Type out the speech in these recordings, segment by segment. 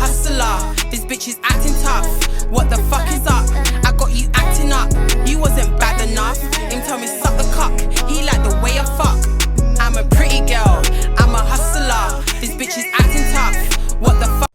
hustler. This bitch is acting tough. What the fuck is up? I got you acting up. You wasn't bad enough. Him tell me suck the cock. He like the way I fuck. I'm a pretty girl. I'm a hustler. This bitch is acting tough. What the fuck?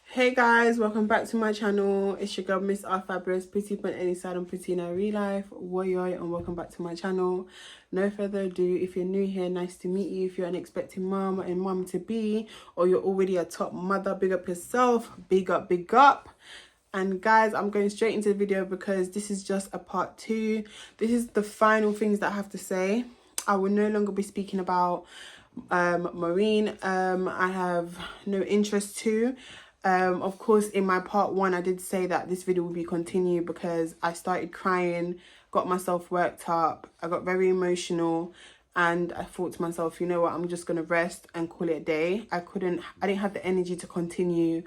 Hey guys, welcome back to my channel. It's your girl Miss R Fabulous, pretty on any side and pretty in a real life warrior, and welcome back to my channel. No further ado, if you're new here, nice to meet you. If you're an expecting mom and mom to be, or you're already a top mother, big up yourself, big up, big up. And guys, I'm going straight into the video because this is just a part 2. This is the final things that I have to say. I will no longer be speaking about Maureen. I have no interest to. Of course, in my part 1, I did say that this video will be continued because I started crying, got myself worked up, I got very emotional, and I thought to myself, you know what, I'm just going to rest and call it a day. I didn't have the energy to continue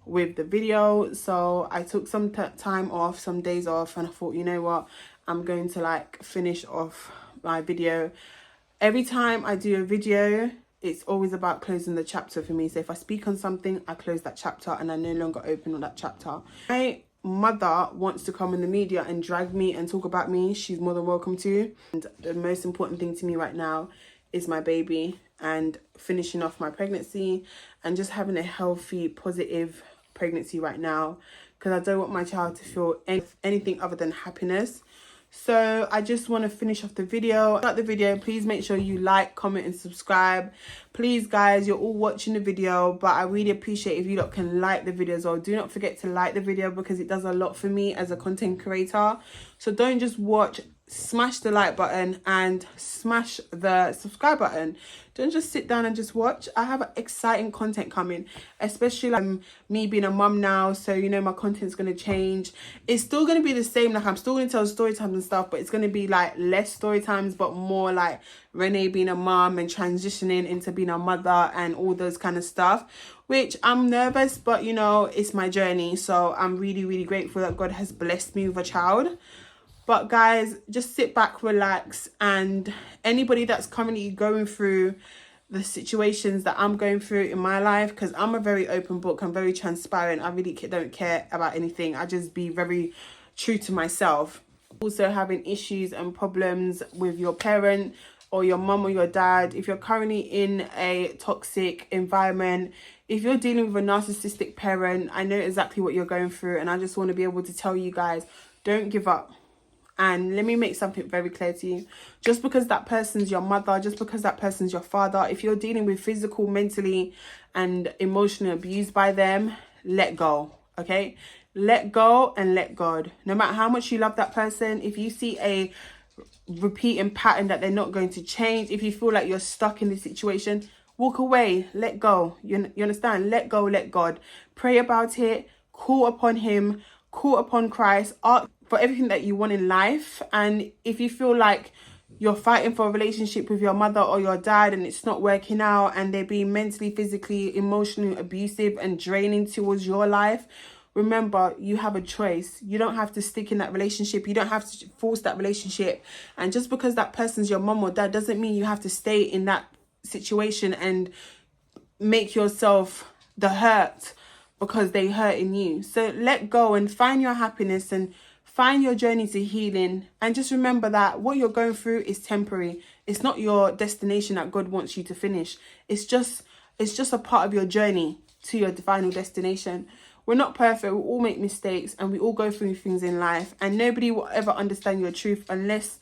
with the video, so I took some time off, some days off, and I thought, you know what, I'm going to finish off my video. Every time I do a video, it's always about closing the chapter for me. So if I speak on something, I close that chapter and I no longer open on that chapter. My mother wants to come in the media and drag me and talk about me. She's more than welcome to. And the most important thing to me right now is my baby and finishing off my pregnancy and just having a healthy, positive pregnancy right now, because I don't want my child to feel anything other than happiness. So I just want to finish off the video. Like the video, please make sure you like, comment and subscribe. Please guys, you're all watching the video, but I really appreciate if you lot can like the video as well. Do not forget to like the video because it does a lot for me as a content creator. So don't just watch, smash the like button and smash the subscribe button. Don't just sit down and just watch. I have exciting content coming, especially me being a mum now, so you know my content's going to change. It's still going to be the same, I'm still going to tell story times and stuff, but it's going to be less story times but more like Renee being a mum and transitioning into being a mother and all those kind of stuff, which I'm nervous, but you know, it's my journey. So I'm really grateful that God has blessed me with a child. But guys, just sit back, relax, and anybody that's currently going through the situations that I'm going through in my life, because I'm a very open book, I'm very transparent, I really don't care about anything, I just be very true to myself. Also having issues and problems with your parent or your mum or your dad, if you're currently in a toxic environment, if you're dealing with a narcissistic parent, I know exactly what you're going through, and I just want to be able to tell you guys, don't give up. And let me make something very clear to you. Just because that person's your mother, just because that person's your father, if you're dealing with physical, mentally and emotionally abused by them, let go, okay? Let go and let God. No matter how much you love that person, if you see a repeating pattern that they're not going to change, if you feel like you're stuck in this situation, walk away, let go. You understand? Let go, let God. Pray about it, call upon him, call upon Christ, ask for everything that you want in life. And if you feel like you're fighting for a relationship with your mother or your dad and it's not working out and they're being mentally, physically, emotionally abusive and draining towards your life, remember, you have a choice. You don't have to stick in that relationship. You don't have to force that relationship. And just because that person's your mom or dad doesn't mean you have to stay in that situation and make yourself the hurt because they hurting you. So let go and find your happiness and find your journey to healing. And just remember that what you're going through is temporary. It's not your destination that God wants you to finish. It's just a part of your journey to your final destination. We're not perfect. We all make mistakes and we all go through things in life. And nobody will ever understand your truth unless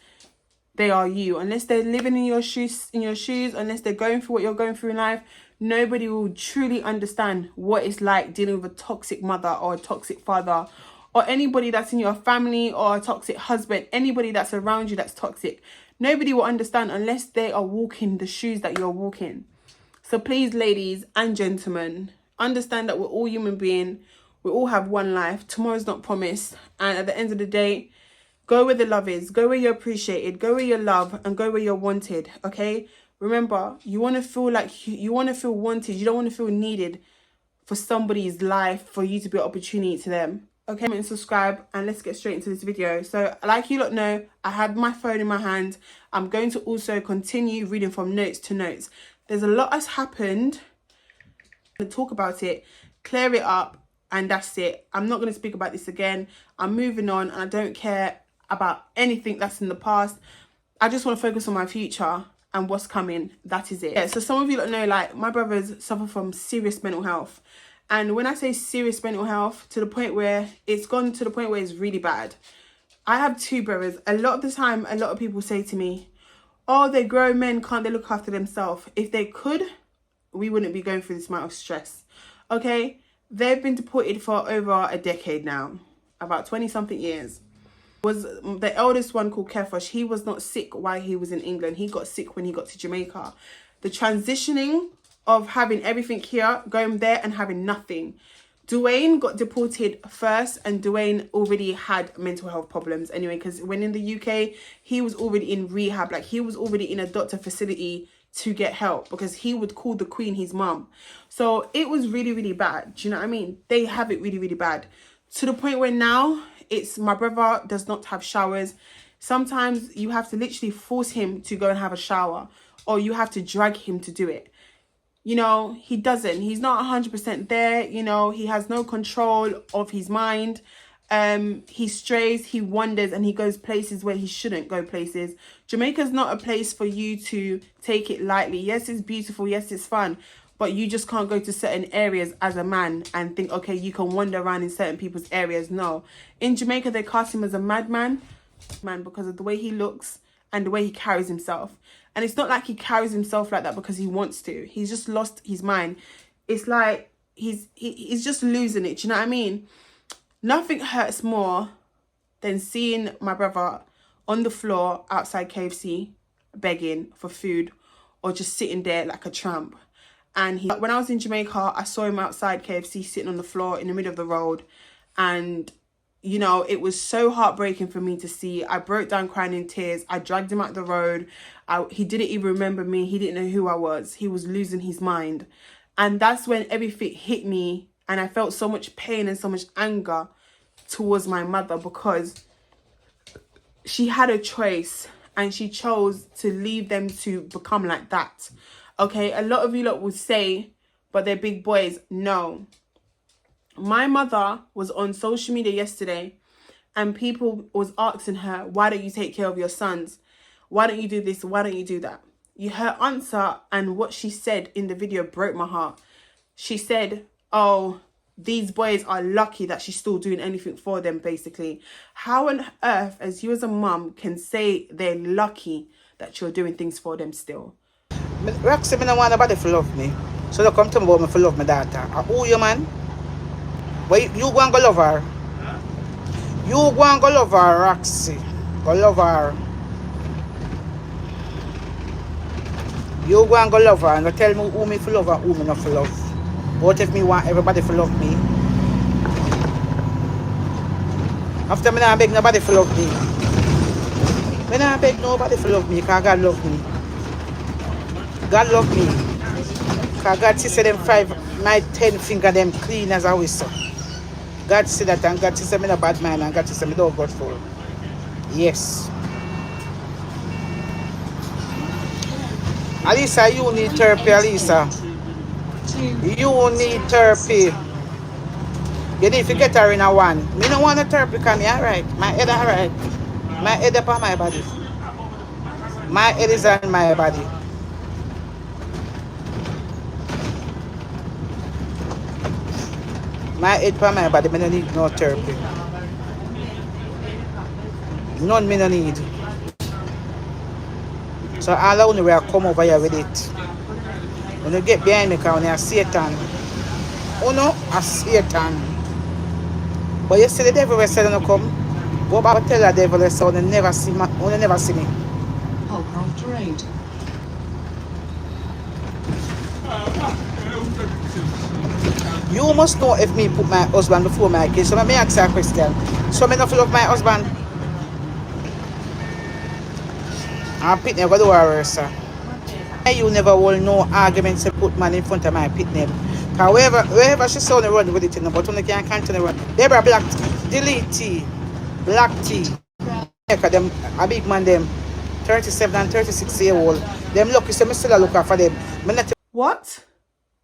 they are you. Unless they're living in your shoes, unless they're going through what you're going through in life, nobody will truly understand what it's like dealing with a toxic mother or a toxic father, or anybody that's in your family, or a toxic husband, anybody that's around you that's toxic. Nobody will understand unless they are walking the shoes that you're walking. So please, ladies and gentlemen, understand that we're all human beings. We all have one life. Tomorrow's not promised. And at the end of the day, go where the love is. Go where you're appreciated. Go where you're loved. And go where you're wanted. Okay? Remember, you want to feel like you want to feel wanted. You don't want to feel needed for somebody's life for you to be an opportunity to them. Okay, and subscribe, and let's get straight into this video. So like you lot know, I have my phone in my hand. I'm going to also continue reading from notes to notes. There's a lot that's happened. I'm going to talk about it, clear it up, and that's it. I'm not going to speak about this again. I'm moving on, and I don't care about anything that's in the past. I just want to focus on my future and what's coming. That is it. Yeah, so some of you don't know, like, my brothers suffer from serious mental health. And when I say serious mental health, to the point where it's gone to the point where it's really bad. I have two brothers. A lot of the time, a lot of people say to me, oh, they're grown men, can't they look after themselves? If they could, we wouldn't be going through this amount of stress. Okay? They've been deported for over a decade now. About 20 something years. Was the eldest one called Kefosh. He was not sick while he was in England. He got sick when he got to Jamaica. The transitioning of having everything here, going there and having nothing. Dwayne got deported first, and Dwayne already had mental health problems anyway, because when in the UK, he was already in rehab. Like, he was already in a doctor facility to get help, because he would call the Queen his mum. So it was really, really bad. Do you know what I mean? They have it really, really bad. To the point where now, it's my brother does not have showers. Sometimes you have to literally force him to go and have a shower, or you have to drag him to do it. You know, he doesn't. He's not 100% there. You know, he has no control of his mind. He strays, he wanders, and he goes places where he shouldn't go places. Jamaica's not a place for you to take it lightly. Yes, it's beautiful. Yes, it's fun. But you just can't go to certain areas as a man and think, okay, you can wander around in certain people's areas. No. In Jamaica, they cast him as a madman, because of the way he looks and the way he carries himself. And it's not like he carries himself like that because he wants to. He's just lost his mind. It's like he's just losing it. Do you know what I mean? Nothing hurts more than seeing my brother on the floor outside KFC begging for food, or just sitting there like a tramp. And when I was in Jamaica, I saw him outside KFC sitting on the floor in the middle of the road. And, you know, it was so heartbreaking for me to see. I broke down crying in tears. I dragged him out the road. He didn't even remember me. He didn't know who I was. He was losing his mind. And that's when everything hit me. And I felt so much pain and so much anger towards my mother, because she had a choice and she chose to leave them to become like that. Okay, a lot of you lot would say, but they're big boys. No. My mother was on social media yesterday, and people was asking her, why don't you take care of your sons? Why don't you do this? Why don't you do that? Her answer and what she said in the video broke my heart. She said, oh, these boys are lucky that she's still doing anything for them, basically. How on earth, as you as a mum, can say they're lucky that you're doing things for them still? Roxy, I don't want nobody to love me. So don't come to me about me to love my daughter. Who you, man? But you go and go love her. You go and go love her, Roxy. Go love her. You go and go love her and go tell me who me to love and who me not to love. What if me want everybody to love me? After me not beg nobody to love me. Me not beg nobody to love me, because God love me. God love me. Because God see them 5, my 10 finger them clean as a whistle. God see that, and God see me a bad man, and God see me don't God for. Yes. Alisa, you need therapy, Alisa. You need therapy. You need to get her in a one. Me don't want a therapy, because me alright. My head alright. My head up on my body. My head is on my body. My head for my body, I don't need no therapy. None me no need. So all I only will come over here with it. When you get behind me, because when you're Satan. Oh no, a Satan. But you see the devil will say no come. Go back and tell the devil so they never see me. They never see me. Holcroft Road. You must know if me put my husband before my kids. So let me ask you a question. So me not love my husband. I'm pitney go do a sir. You never will no arguments to put man in front of my pitney. Because wherever she saw the run with it, but when they can't continue run. They were black delete tea. Black tea. Them a big man them. 37 and 36-year-old. Them lucky, so me still a look for them. Me not What?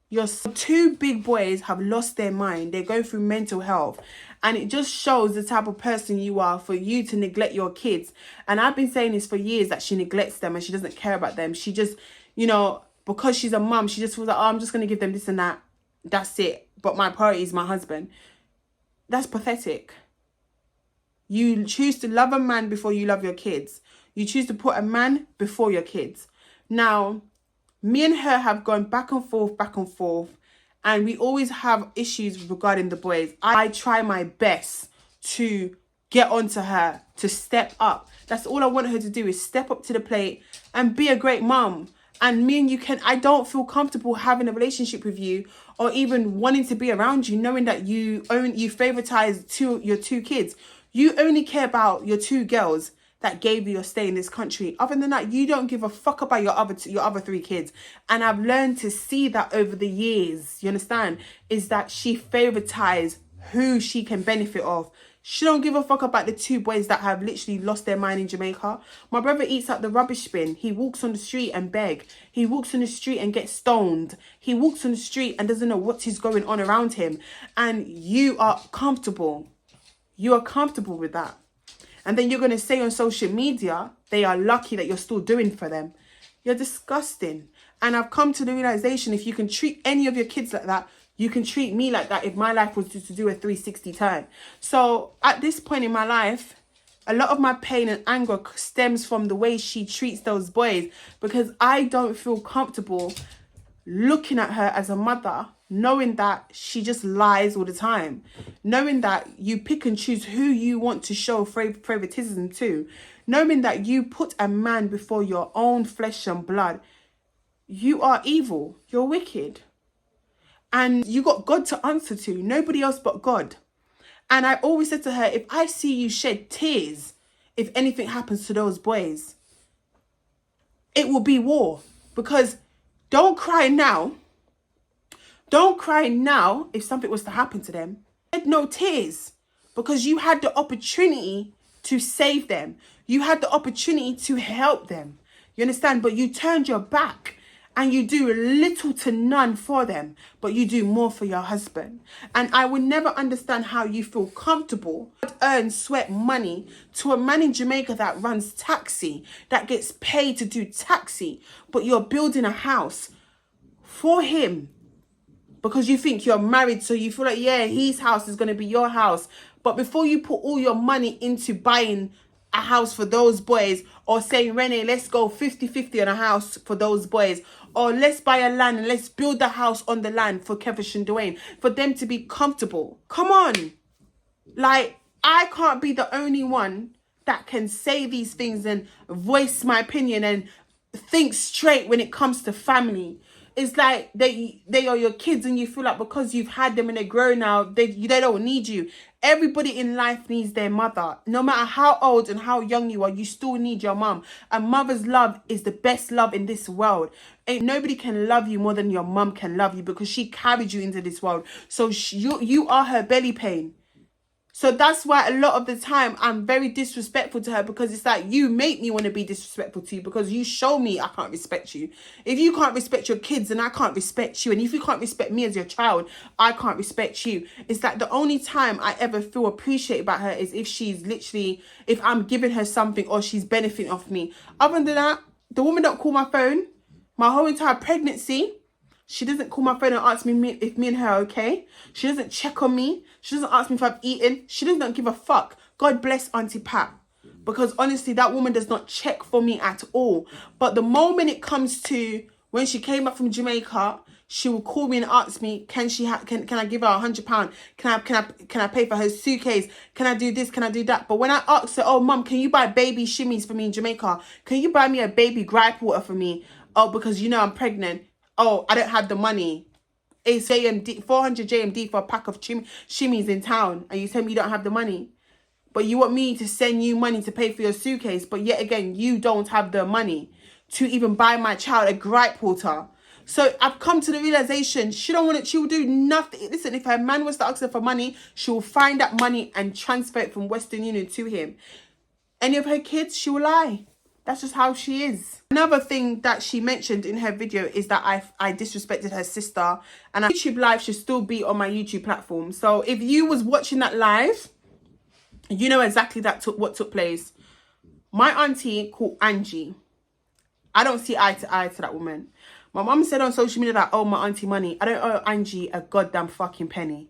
Your two big boys have lost their mind. They're going through mental health. And it just shows the type of person you are for you to neglect your kids. And I've been saying this for years, that she neglects them and she doesn't care about them. She just, you know, because she's a mum, she just feels like, oh, I'm just going to give them this and that. That's it. But my priority is my husband. That's pathetic. You choose to love a man before you love your kids. You choose to put a man before your kids. Now, me and her have gone back and forth, and we always have issues regarding the boys. I try my best to get onto her, to step up. That's all I want her to do, is step up to the plate and be a great mum. And me and you I don't feel comfortable having a relationship with you, or even wanting to be around you, knowing that you favoritize your two kids. You only care about your two girls that gave you your stay in this country. Other than that, you don't give a fuck about your other three kids. And I've learned to see that over the years, you understand, is that she favoritizes who she can benefit of. She don't give a fuck about the two boys that have literally lost their mind in Jamaica. My brother eats at the rubbish bin. He walks on the street and beg. He walks on the street and gets stoned. He walks on the street and doesn't know what is going on around him. And you are comfortable. You are comfortable with that. And then you're going to say on social media, they are lucky that you're still doing for them. You're disgusting. And I've come to the realization, if you can treat any of your kids like that, you can treat me like that if my life was to do a 360 turn. So at this point in my life, a lot of my pain and anger stems from the way she treats those boys, because I don't feel comfortable looking at her as a mother, knowing that she just lies all the time, knowing that you pick and choose who you want to show favoritism to, knowing that you put a man before your own flesh and blood. You are evil. You're wicked. And you got God to answer to, nobody else but God. And I always said to her, if I see you shed tears, if anything happens to those boys, it will be war. Because don't cry now. Don't cry now if something was to happen to them. Shed no tears, because you had the opportunity to save them. You had the opportunity to help them. You understand? But you turned your back. And you do little to none for them, but you do more for your husband. And I will never understand how you feel comfortable, earn sweat money to a man in Jamaica that runs taxi, that gets paid to do taxi, but you're building a house for him because you think you're married, so you feel like, yeah, his house is going to be your house. But before you put all your money into buying a house for those boys, or saying, Renee, let's go 50-50 on a house for those boys, or let's buy a land and let's build the house on the land for Kevish and Dwayne, for them to be comfortable. Come on. Like, I can't be the only one that can say these things and voice my opinion and think straight when it comes to family. It's like they are your kids, and you feel like because you've had them and they're grown now, they don't need you. Everybody in life needs their mother. No matter how old and how young you are, you still need your mum. A mother's love is the best love in this world. Ain't nobody can love you more than your mum can love you, because she carried you into this world. So you are her belly pain. So that's why a lot of the time I'm very disrespectful to her, because it's like, you make me want to be disrespectful to you, because you show me I can't respect you. If you can't respect your kids, then I can't respect you. And if you can't respect me as your child, I can't respect you. It's like the only time I ever feel appreciated about her is if she's literally, if I'm giving her something or she's benefiting off me. Other than that, the woman don't call my phone my whole entire pregnancy. She doesn't call my phone and ask me if me and her are okay. She doesn't check on me. She doesn't ask me if I've eaten. She doesn't give a fuck. God bless Auntie Pat. Because honestly, that woman does not check for me at all. But the moment it comes to when she came back from Jamaica, she will call me and ask me, can I give her £100? Can I pay for her suitcase? Can I do this? Can I do that? But when I ask her, oh mum, can you buy baby shimmies for me in Jamaica? Can you buy me a baby gripe water for me? Oh, because you know I'm pregnant. Oh, I don't have the money. It's JMD, 400 JMD for a pack of shimmies in town. And you tell me you don't have the money. But you want me to send you money to pay for your suitcase. But yet again, you don't have the money to even buy my child a gripe water. So I've come to the realization, she will do nothing. Listen, if her man was to ask her for money, she will find that money and transfer it from Western Union to him. Any of her kids, she will lie. That's just how she is. Another thing that she mentioned in her video is that I disrespected her sister, and her YouTube live should still be on my YouTube platform. So if you was watching that live, you know exactly what took place. My auntie called Angie. I don't see eye to eye to that woman. My mum said on social media that I owe my auntie money. I don't owe Angie a goddamn fucking penny.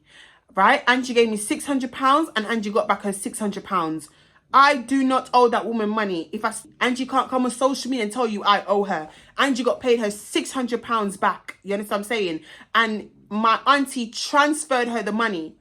Right? Angie gave me £600 and Angie got back her £600. I do not owe that woman money. Angie can't come on social media and tell you I owe her. Angie got paid her £600 back. You understand what I'm saying? And my auntie transferred her the money.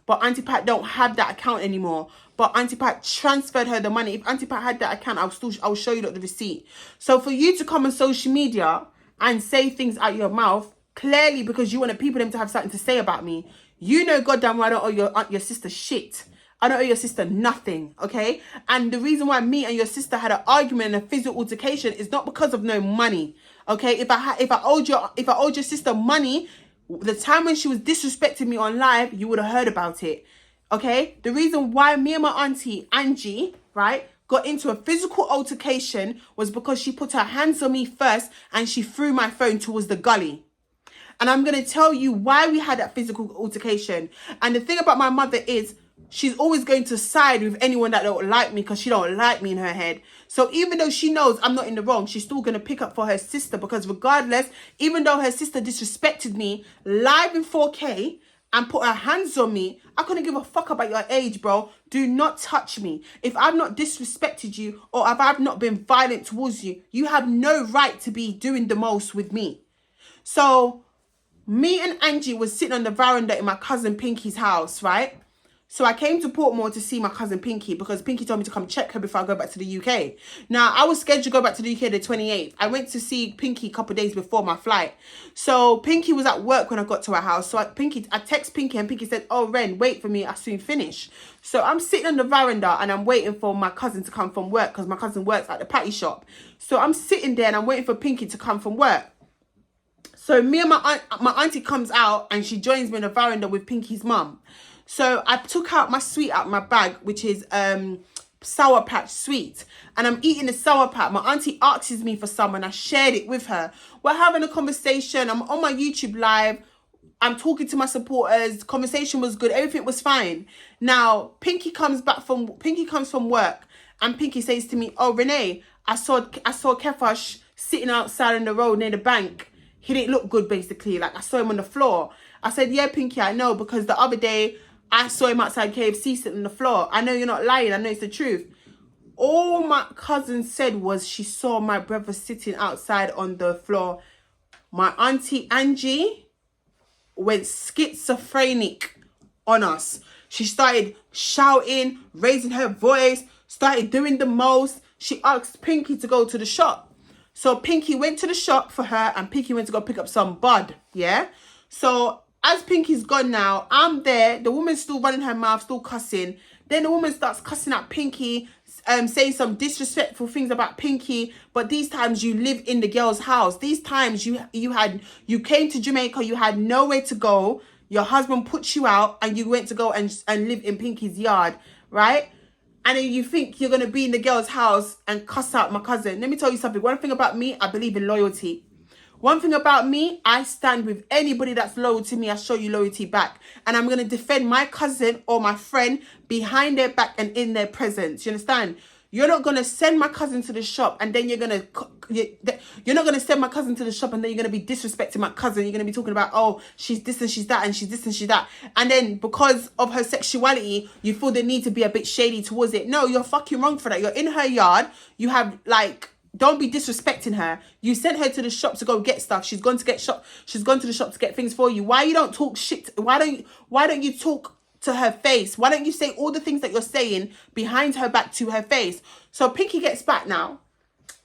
But Auntie Pat don't have that account anymore. But Auntie Pat transferred her the money. If Auntie Pat had that account, I'll show you the receipt. So for you to come on social media and say things out your mouth, clearly because you wanted people to have something to say about me, you know goddamn well I don't owe your sister shit. I don't owe your sister nothing, okay? And the reason why me and your sister had an argument and a physical altercation is not because of no money, okay? If I owed your sister money, the time when she was disrespecting me on live, you would have heard about it, okay? The reason why me and my auntie Angie, right, got into a physical altercation was because she put her hands on me first and she threw my phone towards the gully. And I'm going to tell you why we had that physical altercation. And the thing about my mother is she's always going to side with anyone that don't like me because she don't like me in her head. So even though she knows I'm not in the wrong, she's still going to pick up for her sister, because regardless, even though her sister disrespected me live in 4K and put her hands on me, I couldn't give a fuck about your age, bro. Do not touch me. If I've not disrespected you or if I've not been violent towards you, you have no right to be doing the most with me. So me and Angie was sitting on the veranda in my cousin Pinky's house, right? So I came to Portmore to see my cousin Pinky because Pinky told me to come check her before I go back to the UK. Now, I was scheduled to go back to the UK the 28th. I went to see Pinky a couple of days before my flight. So Pinky was at work when I got to her house. So I text Pinky and Pinky said, oh, Ren, wait for me. I soon finish. So I'm sitting on the veranda and I'm waiting for my cousin to come from work because my cousin works at the patty shop. So I'm sitting there and I'm waiting for Pinky to come from work. So me and my auntie comes out and she joins me in the veranda with Pinky's mum. So I took out my sweet out of my bag, which is Sour Patch sweet. And I'm eating the Sour Patch. My auntie asks me for some and I shared it with her. We're having a conversation. I'm on my YouTube live. I'm talking to my supporters. Conversation was good. Everything was fine. Now, Pinky comes from work and Pinky says to me, oh, Renee, I saw Kefash sitting outside on the road near the bank. He didn't look good, basically. Like, I saw him on the floor. I said, yeah, Pinky, I know, because the other day I saw him outside KFC sitting on the floor. I know you're not lying. I know it's the truth. All my cousin said was she saw my brother sitting outside on the floor. My auntie Angie went schizophrenic on us. She started shouting, raising her voice, started doing the most. She asked Pinky to go to the shop. So Pinky went to the shop for her and Pinky went to go pick up some bud, yeah? So as Pinky's gone now, I'm there. The woman's still running her mouth, still cussing. Then the woman starts cussing at Pinky, saying some disrespectful things about Pinky. But these times you live in the girl's house. These times you came to Jamaica, you had nowhere to go. Your husband put you out and you went to go and live in Pinky's yard, right? And then you think you're going to be in the girl's house and cuss out my cousin. Let me tell you something. One thing about me, I believe in loyalty. One thing about me, I stand with anybody that's loyal to me. I show you loyalty back. And I'm going to defend my cousin or my friend behind their back and in their presence. You understand? You're not going to send my cousin to the shop and then you're not going to send my cousin to the shop and then you're going to be disrespecting my cousin. You're going to be talking about, oh, she's this and she's that and she's this and she's that. And then because of her sexuality, you feel the need to be a bit shady towards it. No, you're fucking wrong for that. You're in her yard. You have don't be disrespecting her. You sent her to the shop to go get stuff. She's gone to the shop to get things for you. Why you don't talk shit? Why don't you talk to her face? Why don't you say all the things that you're saying behind her back to her face? So Pinky gets back now.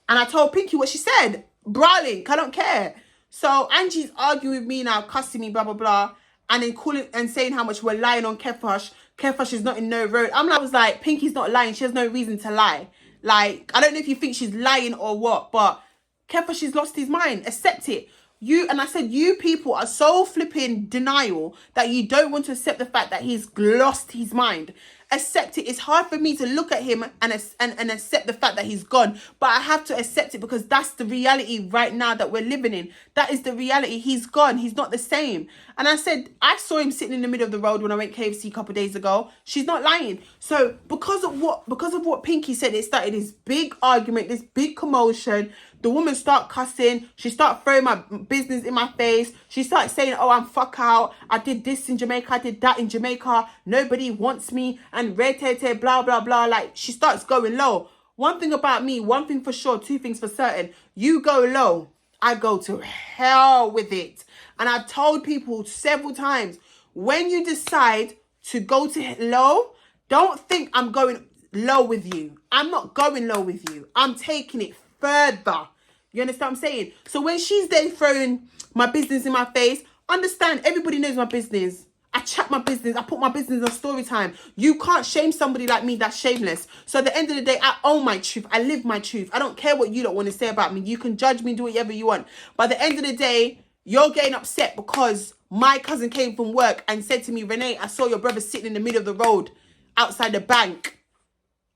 And I told Pinky what she said. Brawling. I don't care. So Angie's arguing with me now, cussing me, blah, blah, blah. And then calling and saying how much we're lying on Kefash. Kefash is not in no road. I was like, Pinky's not lying. She has no reason to lie. Like, I don't know if you think she's lying or what, but Kefash, she's lost his mind. Accept it. And I said, you people are so flipping denial that you don't want to accept the fact that he's lost his mind. accept it. It's hard for me to look at him and accept the fact that he's gone. But I have to accept it because that's the reality right now that we're living in. That is the reality. He's gone. He's not the same. And I said, I saw him sitting in the middle of the road when I went KFC a couple of days ago. She's not lying. So because of what Pinky said, it started this big argument, this big commotion. The woman start cussing. She start throwing my business in my face. She started saying, oh, I'm fuck out. I did this in Jamaica. I did that in Jamaica. Nobody wants me. And re-te-te, blah, blah, blah. Like, she starts going low. One thing about me, one thing for sure, two things for certain. You go low, I go to hell with it. And I've told people several times, when you decide to go to low, don't think I'm going low with you. I'm not going low with you. I'm taking it further. You understand what I'm saying? So when she's there throwing my business in my face, understand, everybody knows my business. I chat my business. I put my business on story time. You can't shame somebody like me that's shameless. So at the end of the day, I own my truth. I live my truth. I don't care what you don't want to say about me. You can judge me, do whatever you want. But at the end of the day, you're getting upset because my cousin came from work and said to me, Renee, I saw your brother sitting in the middle of the road outside the bank.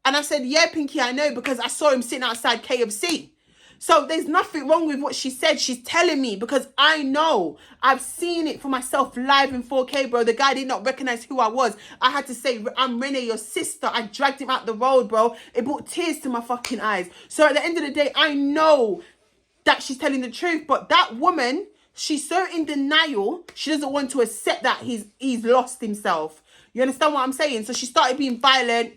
And I said, yeah, Pinky, I know, because I saw him sitting outside KFC. So there's nothing wrong with what she said. She's telling me because I know. I've seen it for myself live in 4K, bro. The guy did not recognize who I was. I had to say, I'm Renee, your sister. I dragged him out the road, bro. It brought tears to my fucking eyes. So at the end of the day, I know that she's telling the truth. But that woman, she's so in denial. She doesn't want to accept that he's lost himself. You understand what I'm saying? So she started being violent.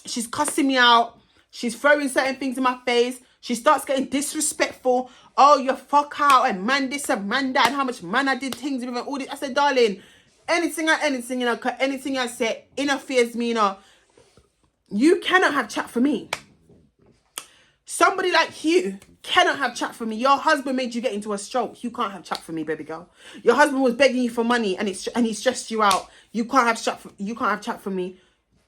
She's cussing me out. She's throwing certain things in my face. She starts getting disrespectful. Oh, you fuck out and man this and man that and how much man I did things with and all this. I said, darling, anything, you know, anything I said interferes me, you know. You cannot have chat for me. Somebody like you cannot have chat for me. Your husband made you get into a stroke. You can't have chat for me, baby girl. Your husband was begging you for money and he stressed you out. You can't have chat for me.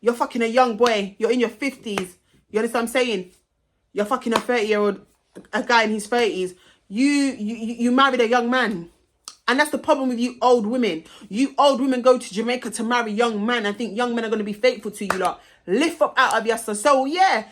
You're fucking a young boy. You're in your 50s. You understand what I'm saying? You're fucking a 30-year-old, a guy in his 30s. You married a young man. And that's the problem with you old women. You old women go to Jamaica to marry young men and think young men are going to be faithful to you lot. Lift up out of your son. So yeah,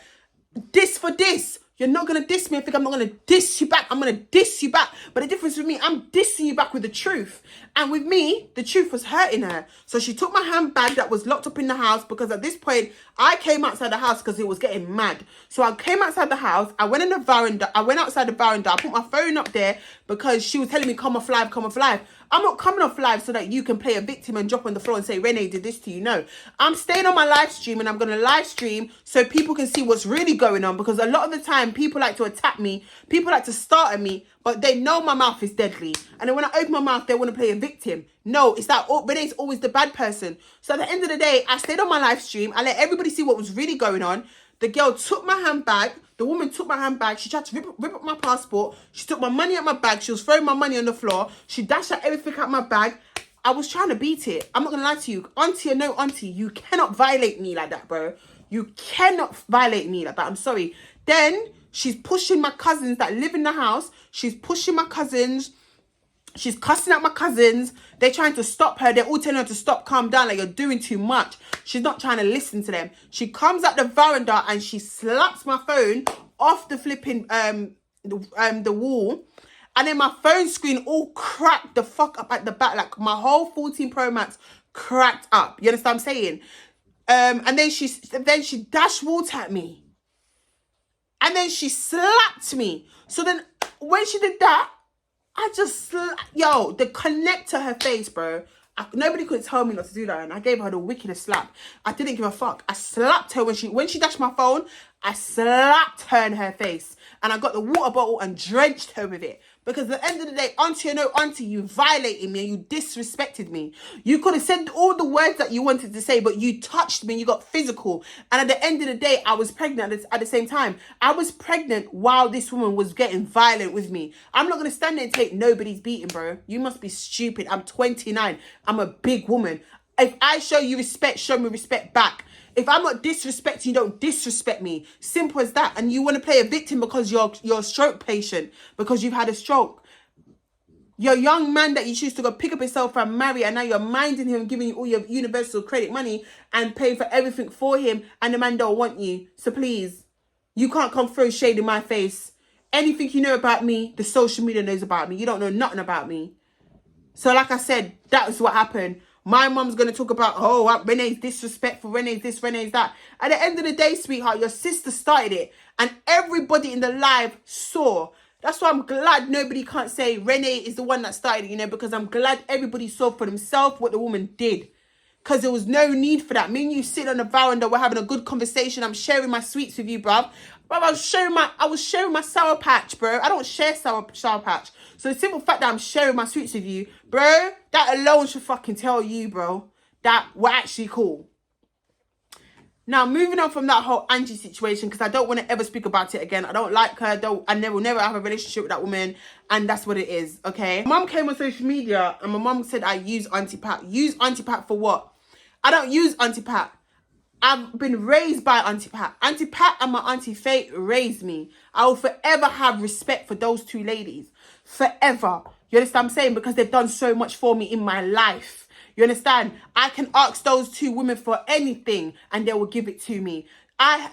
this for this. You're not going to diss me. I think I'm not going to diss you back. I'm going to diss you back. But the difference with me, I'm dissing you back with the truth. And with me, the truth was hurting her. So she took my handbag that was locked up in the house because at this point, I came outside the house because it was getting mad. So I came outside the house. I went in the veranda. I went outside the veranda. I put my phone up there because she was telling me, come off live, come off live. I'm not coming off live so that you can play a victim and drop on the floor and say, Renee did this to you. No, I'm staying on my live stream and I'm going to live stream so people can see what's really going on. Because a lot of the time, people like to attack me. People like to start at me, but they know my mouth is deadly. And then when I open my mouth, they want to play a victim. No, it's that Renee's always the bad person. So at the end of the day, I stayed on my live stream. I let everybody see what was really going on. The girl took my handbag. The woman took my handbag. She tried to rip up my passport. She took my money out my bag. She was throwing my money on the floor. She dashed out everything out my bag. I was trying to beat it. I'm not going to lie to you. Auntie or no auntie, you cannot violate me like that, bro. You cannot violate me like that. I'm sorry. Then she's pushing my cousins that live in the house. She's pushing my cousins. She's cussing out my cousins. They're trying to stop her. They're all telling her to stop, calm down, like you're doing too much. She's not trying to listen to them. She comes at the veranda and she slaps my phone off the flipping the wall. And then my phone screen all cracked the fuck up at the back. Like my whole 14 Pro Max cracked up. You understand what I'm saying? And then she dashed water at me. And then she slapped me. So then when she did that, I just, the connect to her face, bro. Nobody could tell me not to do that. And I gave her the wickedest slap. I didn't give a fuck. I slapped her when she dashed my phone. I slapped her in her face. And I got the water bottle and drenched her with it. Because at the end of the day, auntie or no auntie, you violated me and you disrespected me. You could have said all the words that you wanted to say, but you touched me and you got physical. And at the end of the day, I was pregnant at the same time. I was pregnant while this woman was getting violent with me. I'm not going to stand there and take nobody's beating, bro. You must be stupid. I'm 29. I'm a big woman. If I show you respect, show me respect back. If I'm not disrespecting you, don't disrespect me. Simple as that. And you want to play a victim because you're a stroke patient, because you've had a stroke. Your young man that you choose to go pick up yourself and marry, and now you're minding him, giving you all your universal credit money and paying for everything for him, and the man don't want you. So please, you can't come throw shade in my face. Anything you know about me, the social media knows about me. You don't know nothing about me. So like I said, that was what happened. My mum's going to talk about, oh, Renee's disrespectful, Renee's this, Renee's that. At the end of the day, sweetheart, your sister started it. And everybody in the live saw. That's why I'm glad nobody can't say Renee is the one that started it, you know, because I'm glad everybody saw for themselves what the woman did. Because there was no need for that. Me and you sit on the veranda, we're having a good conversation. I'm sharing my sweets with you, bruv. Bruv, I was sharing my Sour Patch, bro. I don't share Sour Patch. So the simple fact that I'm sharing my sweets with you, bro, that alone should fucking tell you, bro, that we're actually cool. Now, moving on from that whole Angie situation, because I don't want to ever speak about it again. I don't like her. I will never have a relationship with that woman. And that's what it is, okay? Mum came on social media and my mum said I use Auntie Pat. Use Auntie Pat for what? I don't use Auntie Pat. I've been raised by Auntie Pat. Auntie Pat and my Auntie Faye raised me. I will forever have respect for those two ladies. Forever. You understand what I'm saying? Because they've done so much for me in my life. You understand? I can ask those two women for anything and they will give it to me.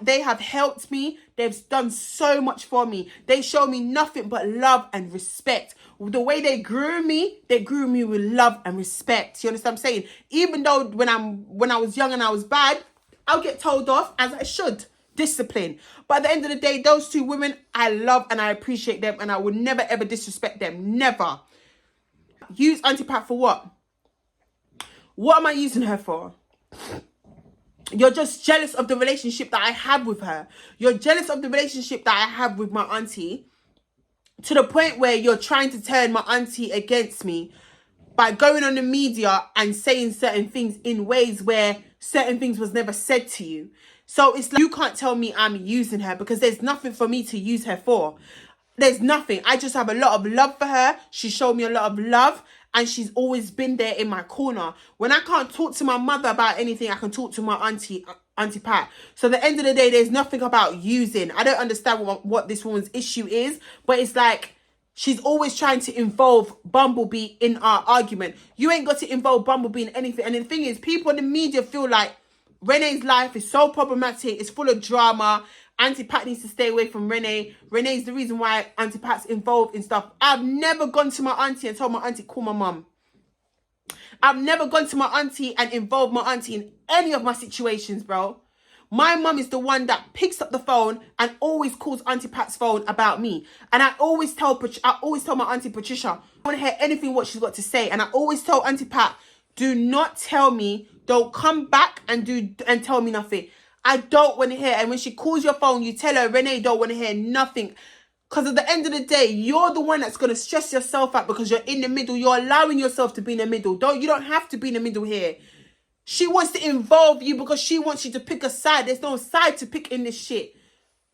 They have helped me. They've done so much for me. They show me nothing but love and respect. The way they grew me with love and respect. You understand what I'm saying? Even though when I was young and I was bad, I'll get told off as I should. Discipline. But at the end of the day, those two women, I love and I appreciate them and I would never ever disrespect them. Never. Use Auntie Pat for what? What am I using her for? You're just jealous of the relationship that I have with her. You're jealous of the relationship that I have with my auntie, to the point where you're trying to turn my auntie against me by going on the media and saying certain things in ways where certain things was never said to you. So it's like you can't tell me I'm using her because there's nothing for me to use her for. There's nothing. I just have a lot of love for her. She showed me a lot of love and she's always been there in my corner. When I can't talk to my mother about anything, I can talk to my auntie Pat. So at the end of the day, there's nothing about using. I don't understand what this woman's issue is, but it's like she's always trying to involve Bumblebee in our argument. You ain't got to involve Bumblebee in anything. And the thing is, people in the media feel like Renee's life is so problematic. It's full of drama. Auntie Pat needs to stay away from Renee. Renee's the reason why Auntie Pat's involved in stuff. I've never gone to my auntie and told my auntie, call my mum. I've never gone to my auntie and involved my auntie in any of my situations, bro. My mum is the one that picks up the phone and always calls Auntie Pat's phone about me. And I always tell my auntie Patricia, I want to hear anything what she's got to say. And I always tell Auntie Pat, do not tell me, don't come back and tell me nothing. I don't want to hear. And when she calls your phone, you tell her, Renee don't want to hear nothing. Because at the end of the day, you're the one that's going to stress yourself out because you're in the middle. You're allowing yourself to be in the middle. You don't have to be in the middle here. She wants to involve you because she wants you to pick a side. There's no side to pick in this shit.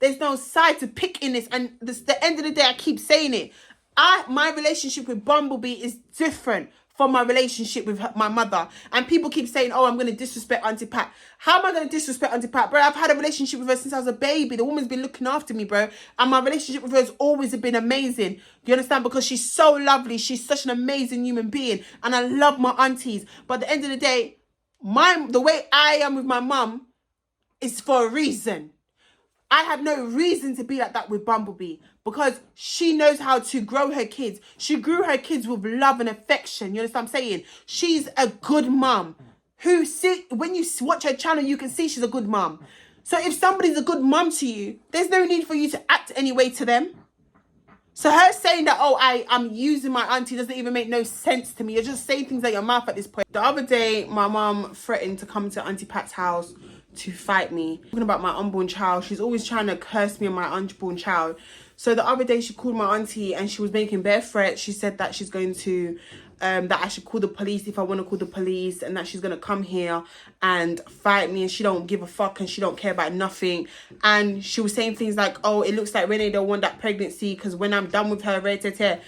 There's no side to pick in this. And the end of the day, I keep saying it. My relationship with Bumblebee is different from my relationship with my mother. And people keep saying, oh, I'm going to disrespect Auntie Pat. How am I going to disrespect Auntie Pat? Bro, I've had a relationship with her since I was a baby. The woman's been looking after me, bro. And my relationship with her has always been amazing. You understand? Because she's so lovely. She's such an amazing human being. And I love my aunties. But at the end of the day, the way I am with my mum is for a reason. I have no reason to be like that with Bumblebee because she knows how to grow her kids. She grew her kids with love and affection. You understand what I'm saying? She's a good mum. When you watch her channel, you can see she's a good mum. So if somebody's a good mum to you, there's no need for you to act any way to them. So her saying that, oh, I'm using my auntie doesn't even make no sense to me. You're just saying things out your mouth at this point. The other day, my mum threatened to come to Auntie Pat's house to fight me. Talking about my unborn child, she's always trying to curse me on my unborn child. So the other day she called my auntie and she was making bare threats. She said that she's going to that I should call the police if I want to call the police, and that she's going to come here and fight me, and she don't give a fuck and she don't care about nothing. And she was saying things like, oh, it looks like Renee don't want that pregnancy because when I'm done with her,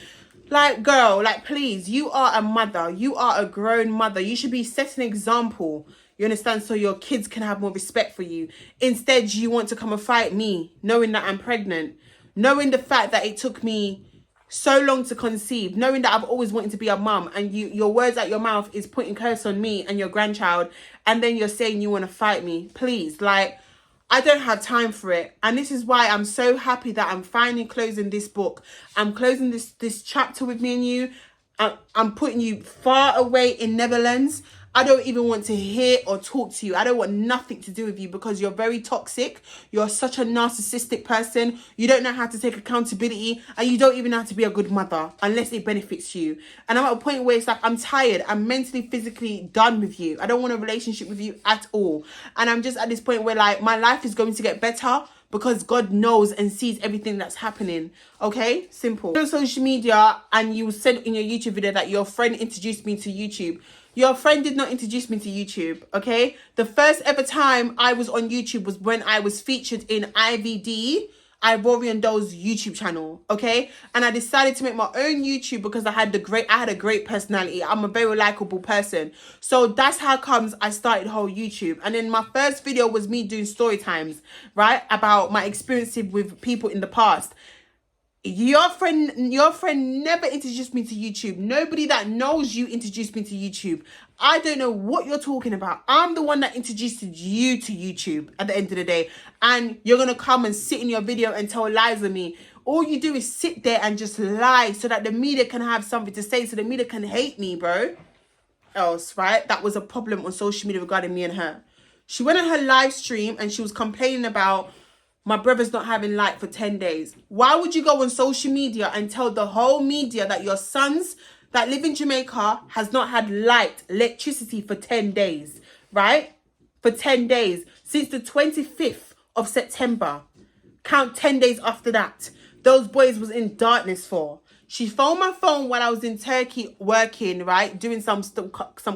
like, girl, like, please, you are a mother. You are a grown mother. You should be setting an example. You understand? So your kids can have more respect for you. Instead, you want to come and fight me, knowing that I'm pregnant. Knowing the fact that it took me so long to conceive, knowing that I've always wanted to be a mum, and your words out your mouth is putting curse on me and your grandchild, and then you're saying you want to fight me. Please, like, I don't have time for it. And this is why I'm so happy that I'm finally closing this book. I'm closing this chapter with me and you. I'm putting you far away in Netherlands. I don't even want to hear or talk to you. I don't want nothing to do with you because you're very toxic. You're such a narcissistic person. You don't know how to take accountability, and you don't even know how to be a good mother unless it benefits you. And I'm at a point where it's like, I'm tired. I'm mentally, physically done with you. I don't want a relationship with you at all. And I'm just at this point where, like, my life is going to get better because God knows and sees everything that's happening. Okay? Simple. You're on social media and you said in your YouTube video that your friend introduced me to YouTube. Your friend did not introduce me to YouTube, okay? The first ever time I was on YouTube was when I was featured in IVD, Ivorian Doll's YouTube channel, okay? And I decided to make my own YouTube because I had a great personality. I'm a very likable person. So that's how comes I started whole YouTube. And then my first video was me doing story times, right? About my experiences with people in the past. Your friend never introduced me to YouTube. Nobody that knows you introduced me to YouTube. I don't know what you're talking about. I'm the one that introduced you to YouTube at the end of the day. And you're going to come and sit in your video and tell lies on me. All you do is sit there and just lie so that the media can have something to say, so the media can hate me, bro. Else, right? That was a problem on social media regarding me and her. She went on her live stream and she was complaining about my brother's not having light for 10 days. Why would you go on social media and tell the whole media that your sons that live in Jamaica has not had light, electricity for 10 days, right? For 10 days. Since the 25th of September. Count 10 days after that. Those boys was in darkness for. She phoned my phone while I was in Turkey working, right? Doing some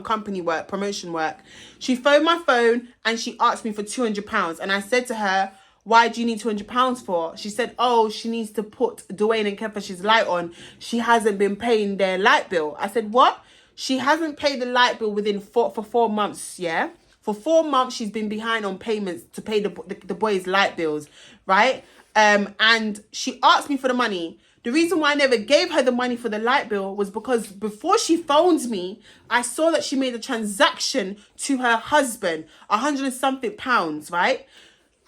company work, promotion work. She phoned my phone and she asked me for £200. And I said to her, why do you need £200 for? She said, oh, she needs to put Dwayne and Kefash's light on. She hasn't been paying their light bill. I said, what? She hasn't paid the light bill for 4 months, yeah? For 4 months, she's been behind on payments to pay the boys' light bills, right? And she asked me for the money. The reason why I never gave her the money for the light bill was because before she phoned me, I saw that she made a transaction to her husband, £100 and something, right?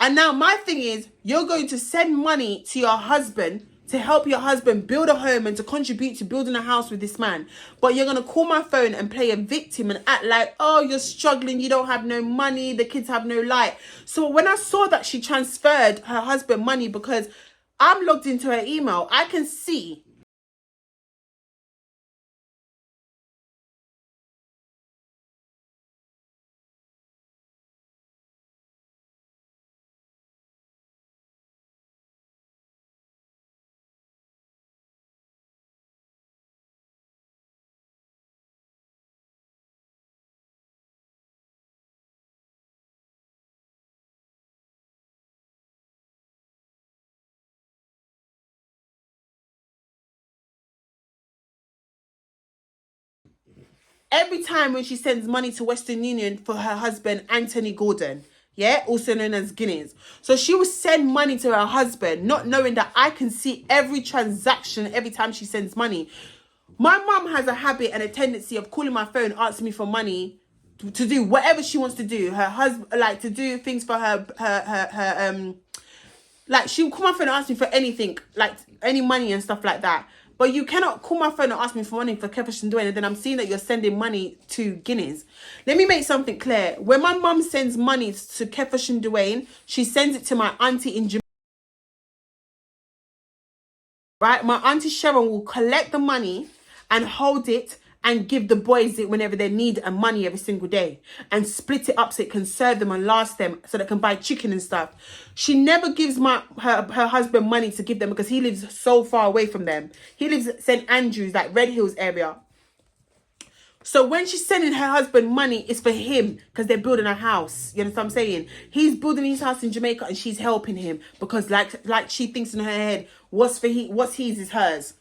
And now my thing is, you're going to send money to your husband to help your husband build a home and to contribute to building a house with this man. But you're going to call my phone and play a victim and act like, oh, you're struggling, you don't have no money, the kids have no light. So when I saw that she transferred her husband money, because I'm logged into her email, I can see every time when she sends money to Western Union for her husband, Anthony Gordon, yeah, also known as Guinness. So she will send money to her husband, not knowing that I can see every transaction every time she sends money. My mum has a habit and a tendency of calling my phone, asking me for money to do whatever she wants to do. Her husband, like, to do things for her like, she'll call my phone and ask me for anything, like any money and stuff like that. But you cannot call my phone and ask me for money for Kevish and Dwayne, and then I'm seeing that you're sending money to Guinness. Let me make something clear. When my mum sends money to Kevish and Dwayne, she sends it to my auntie in Jamaica. Right? My auntie Sharon will collect the money and hold it and give the boys it whenever they need money every single day, and split it up so it can serve them and last them, so they can buy chicken and stuff. She never gives her husband money to give them because he lives so far away from them. He lives at St. Andrews, like Red Hills area. So when she's sending her husband money, it's for him because they're building a house. You know what I'm saying? He's building his house in Jamaica and she's helping him because like she thinks in her head, What's his is hers.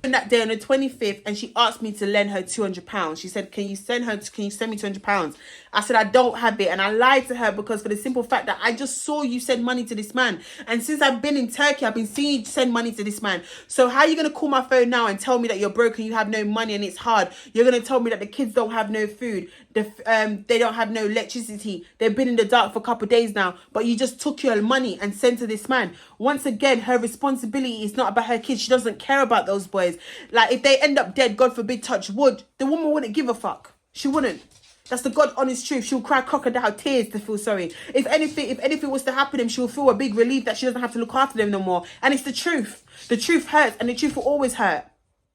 And that day on the 25th, and she asked me to lend her £200. She said, can you send me £200? I said, I don't have it. And I lied to her because for the simple fact that I just saw you send money to this man. And since I've been in Turkey, I've been seeing you send money to this man. So how are you going to call my phone now and tell me that you're broke and you have no money and it's hard? You're going to tell me that the kids don't have no food. They don't have no electricity. They've been in the dark for a couple of days now. But you just took your money and sent to this man. Once again, her responsibility is not about her kids. She doesn't care about those boys. Like, if they end up dead, God forbid, touch wood, the woman wouldn't give a fuck. She wouldn't. That's the God honest truth. She'll cry crocodile tears to feel sorry. If anything was to happen to them, she'll feel a big relief that she doesn't have to look after them no more. And it's the truth. The truth hurts, and the truth will always hurt.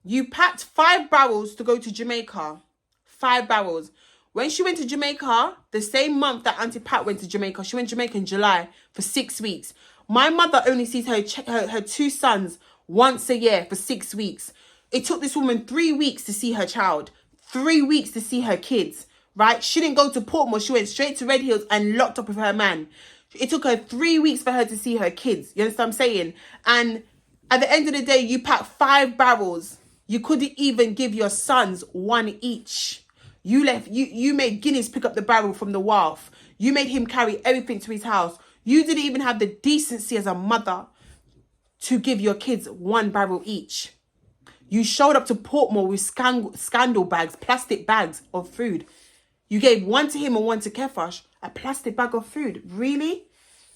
You packed 5 barrels to go to Jamaica. 5 barrels. When she went to Jamaica, the same month that Auntie Pat went to Jamaica, she went to Jamaica in July for 6 weeks. My mother only sees her 2 sons once a year for 6 weeks. It took this woman 3 weeks to see her child. 3 weeks to see her kids, right? She didn't go to Portmore. She went straight to Red Hills and locked up with her man. It took her 3 weeks for her to see her kids. You understand what I'm saying? And at the end of the day, you packed 5 barrels. You couldn't even give your sons 1 each. You made Guinness pick up the barrel from the wharf. You made him carry everything to his house. You didn't even have the decency as a mother to give your kids 1 barrel each. You showed up to Portmore with scandal bags, plastic bags of food. You gave 1 to him and 1 to Kefash, a plastic bag of food. Really?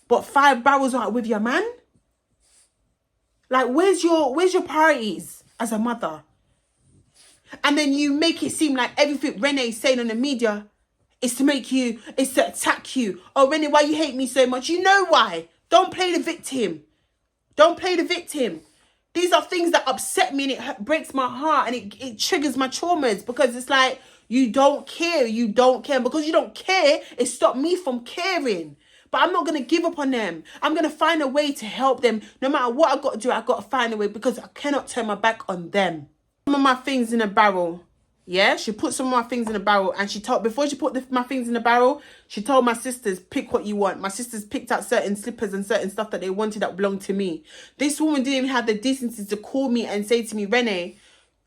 But 5 barrels are with your man? Like, where's your priorities as a mother? And then you make it seem like everything Renee is saying on the media is to attack you. Oh, Renee, why you hate me so much? You know why. Don't play the victim. Don't play the victim. These are things that upset me, and it breaks my heart, and it triggers my traumas, because it's like, you don't care. You don't care. And because you don't care, it stopped me from caring. But I'm not going to give up on them. I'm going to find a way to help them. No matter what I've got to do, I've got to find a way, because I cannot turn my back on them. Some of my things in a barrel. Yeah, she put some of my things in a barrel, and before she put my things in the barrel, she told my sisters, pick what you want. My sisters picked out certain slippers and certain stuff that they wanted that belonged to me. This woman didn't even have the decency to call me and say to me, Renee,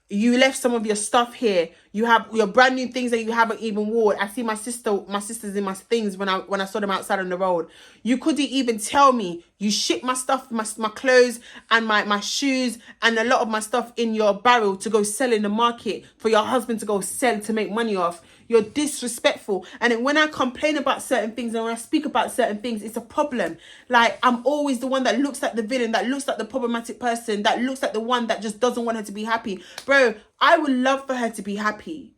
you left some of your stuff here. You have your brand new things that you haven't even worn. I see my sisters in my things when I saw them outside on the road. You couldn't even tell me. You shipped my stuff, my clothes and my shoes and a lot of my stuff in your barrel to go sell in the market for your husband to go sell to make money off. You're disrespectful. And then when I complain about certain things and when I speak about certain things, it's a problem. Like, I'm always the one that looks like the villain, that looks like the problematic person, that looks like the one that just doesn't want her to be happy. Bro, I would love for her to be happy.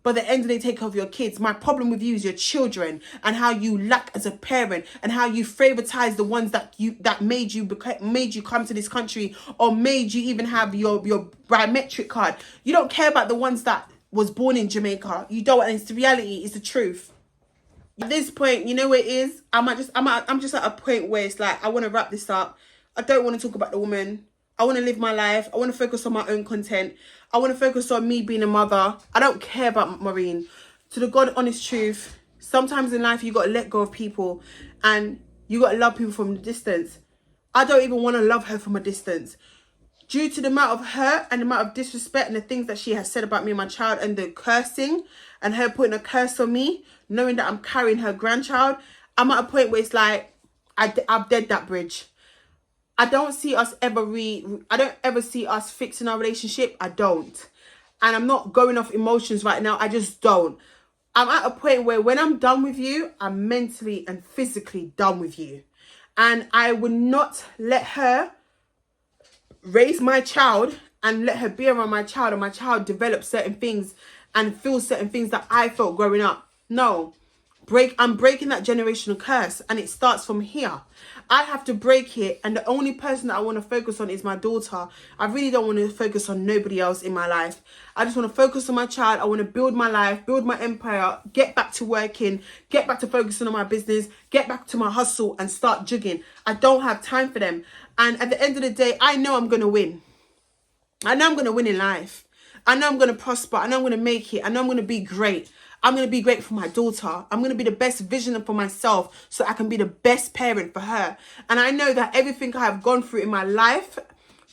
But at the end of the day, take care of your kids. My problem with you is your children and how you lack as a parent and how you favoritize the ones that made you come to this country or made you even have your biometric card. You don't care about the ones that was born in Jamaica. You don't, and it's the reality, it's the truth. At this point, you know what it is? I'm just at a point where it's like, I want to wrap this up. I don't want to talk about the woman. I want to live my life. I want to focus on my own content. I want to focus on me being a mother. I don't care about Maureen. To the God honest truth, sometimes in life you got to let go of people and you got to love people from a distance. I don't even want to love her from a distance. Due to the amount of hurt and the amount of disrespect and the things that she has said about me and my child and the cursing and her putting a curse on me, knowing that I'm carrying her grandchild, I'm at a point where it's like, I've dead that bridge. I don't see us I don't ever see us fixing our relationship. I don't. And I'm not going off emotions right now. I just don't. I'm at a point where when I'm done with you, I'm mentally and physically done with you. And I would not let her raise my child and let her be around my child and my child develop certain things and feel certain things that I felt growing up. No. I'm breaking that generational curse, and it starts from here. I have to break it, and the only person that I want to focus on is my daughter. I really don't want to focus on nobody else in my life. I just want to focus on my child. I want to build my life, build my empire, get back to working, get back to focusing on my business, get back to my hustle and start jigging. I don't have time for them. And at the end of the day, I know I'm going to win. I know I'm going to win in life. I know I'm going to prosper. I know I'm going to make it. I know I'm going to be great. I'm going to be great for my daughter. I'm going to be the best vision for myself so I can be the best parent for her. And I know that everything I have gone through in my life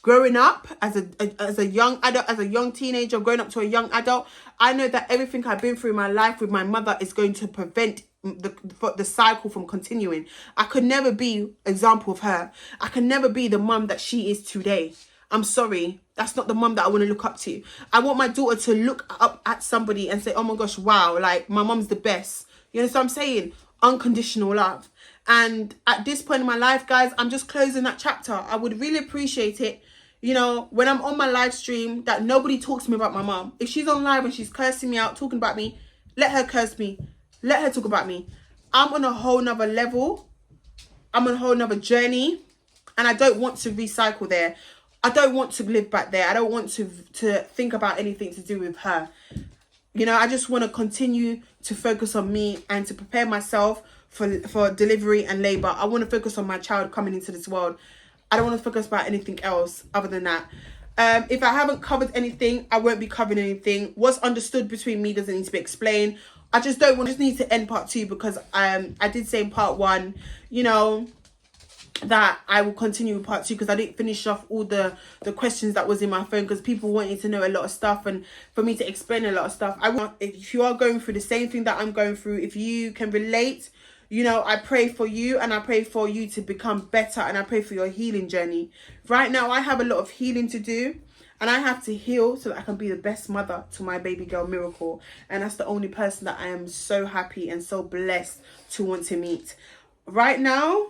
growing up as a young adult, as a young teenager, growing up to a young adult, I know that everything I've been through in my life with my mother is going to prevent the cycle from continuing. I could never be example of her. I can never be the mum that she is today. I'm sorry, that's not the mum that I want to look up to. I want my daughter to look up at somebody and say, oh my gosh, wow, like my mum's the best. You know what I'm saying? Unconditional love. And at this point in my life, guys, I'm just closing that chapter. I would really appreciate it, you know, when I'm on my live stream, that nobody talks to me about my mum. If she's on live and she's cursing me out, talking about me, let her curse me. Let her talk about me. I'm on a whole nother level. I'm on a whole nother journey. And I don't want to recycle there. I don't want to live back there. I don't want to think about anything to do with her. You know, I just want to continue to focus on me and to prepare myself for delivery and labour. I want to focus on my child coming into this world. I don't want to focus about anything else other than that. If I haven't covered anything, I won't be covering anything. What's understood between me doesn't need to be explained. I just need to end part 2 because I did say in part 1, you know, that I will continue with part 2 because I didn't finish off all the questions that was in my phone because people wanted to know a lot of stuff and for me to explain a lot of stuff. If you are going through the same thing that I'm going through, if you can relate, you know, I pray for you and I pray for you to become better and I pray for your healing journey. Right now, I have a lot of healing to do and I have to heal so that I can be the best mother to my baby girl, Miracle. And that's the only person that I am so happy and so blessed to want to meet. Right now,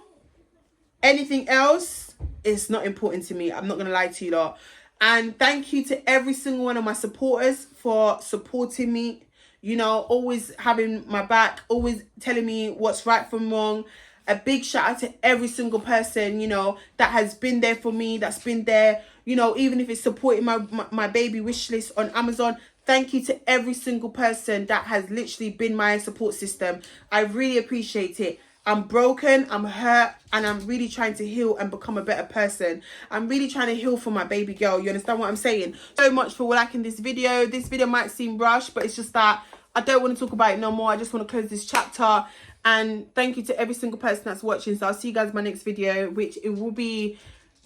anything else is not important to me. I'm not going to lie to you lot. And thank you to every single one of my supporters for supporting me. You know, always having my back, always telling me what's right from wrong. A big shout out to every single person, you know, that has been there for me, that's been there, you know, even if it's supporting my baby wish list on Amazon. Thank you to every single person that has literally been my support system. I really appreciate it. I'm broken, I'm hurt, and I'm really trying to heal and become a better person. I'm really trying to heal for my baby girl. You understand what I'm saying? So much for liking this video. This video might seem rushed, but it's just that I don't want to talk about it no more. I just want to close this chapter. And thank you to every single person that's watching. So I'll see you guys in my next video, which it will be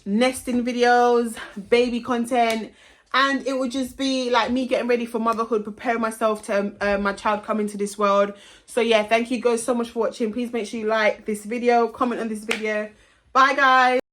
nesting videos, baby content, and it will just be like me getting ready for motherhood, preparing myself to my child coming to this world. So yeah, thank you guys so much for watching. Please make sure you like this video, comment on this video. Bye guys.